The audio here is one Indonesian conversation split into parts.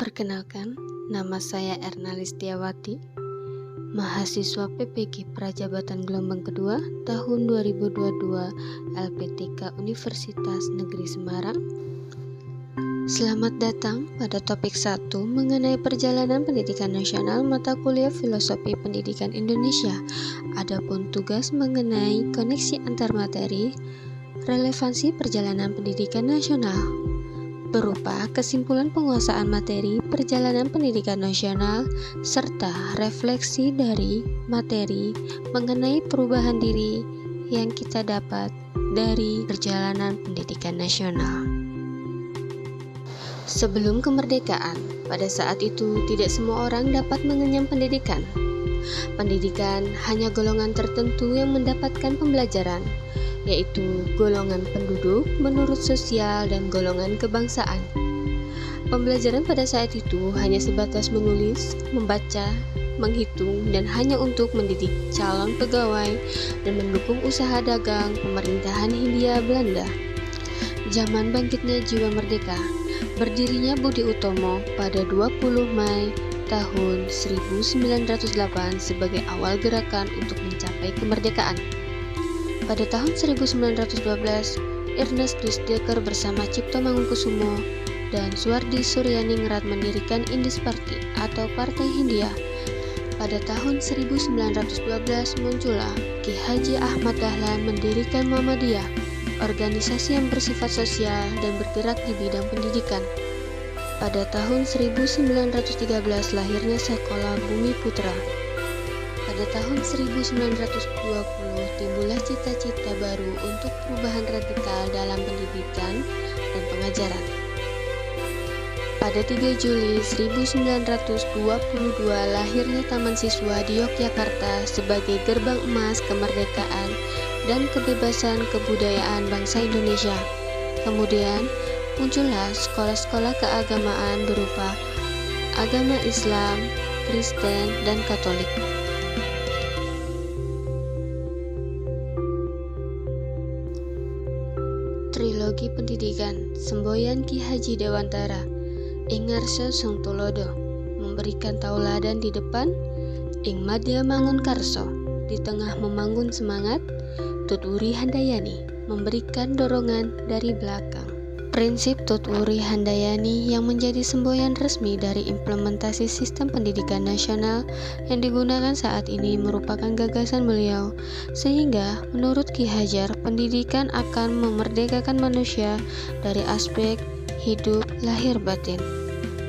Perkenalkan, nama saya Erna Listiawati, mahasiswa PPG Prajabatan Gelombang Kedua tahun 2022 LPTK Universitas Negeri Semarang. Selamat datang pada topik 1 mengenai perjalanan pendidikan nasional mata kuliah Filosofi Pendidikan Indonesia. Adapun tugas mengenai koneksi antar materi, relevansi perjalanan pendidikan nasional, berupa kesimpulan penguasaan materi perjalanan pendidikan nasional serta refleksi dari materi mengenai perubahan diri yang kita dapat dari perjalanan pendidikan nasional. Sebelum kemerdekaan, pada saat itu tidak semua orang dapat mengenyam pendidikan. Pendidikan hanya golongan tertentu yang mendapatkan pembelajaran, yaitu golongan penduduk menurut sosial dan golongan kebangsaan. Pembelajaran pada saat itu hanya sebatas menulis, membaca, menghitung, dan hanya untuk mendidik calon pegawai dan mendukung usaha dagang pemerintahan Hindia Belanda. Zaman bangkitnya jiwa merdeka, berdirinya Budi Utomo pada 20 Mei tahun 1908 sebagai awal gerakan untuk mencapai kemerdekaan. Pada tahun 1912, Ernest Dusdeker bersama Cipto Mangunkusumo dan Suwardi Suryaningrat mendirikan Indis Party atau Partai Hindia. Pada tahun 1912 muncullah Ki Haji Ahmad Dahlan mendirikan Muhammadiyah, organisasi yang bersifat sosial dan bergerak di bidang pendidikan. Pada tahun 1913 lahirnya Sekolah Bumi Putra. Pada tahun 1920 timbullah cita-cita baru untuk perubahan radikal dalam pendidikan dan pengajaran. Pada 3 Juli 1922 lahirnya Taman Siswa di Yogyakarta sebagai gerbang emas kemerdekaan dan kebebasan kebudayaan bangsa Indonesia. Kemudian muncullah sekolah-sekolah keagamaan berupa agama Islam, Kristen, dan Katolik. Trilogi Pendidikan Semboyan Ki Haji Dewantara, Ing Ngarsa Sung Tulodo, memberikan tauladan di depan, Ing Madya Mangun Karso, di tengah membangun semangat, Tut Wuri Handayani, memberikan dorongan dari belakang. Prinsip Tut Wuri Handayani yang menjadi semboyan resmi dari implementasi sistem pendidikan nasional yang digunakan saat ini merupakan gagasan beliau, sehingga menurut Ki Hajar, pendidikan akan memerdekakan manusia dari aspek hidup lahir batin.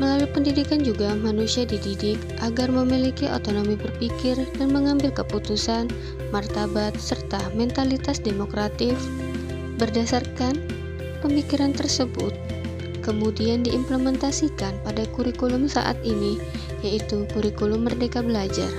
Melalui pendidikan juga manusia dididik agar memiliki otonomi berpikir dan mengambil keputusan, martabat, serta mentalitas demokratif. Berdasarkan pemikiran tersebut kemudian diimplementasikan pada kurikulum saat ini, yaitu kurikulum Merdeka Belajar.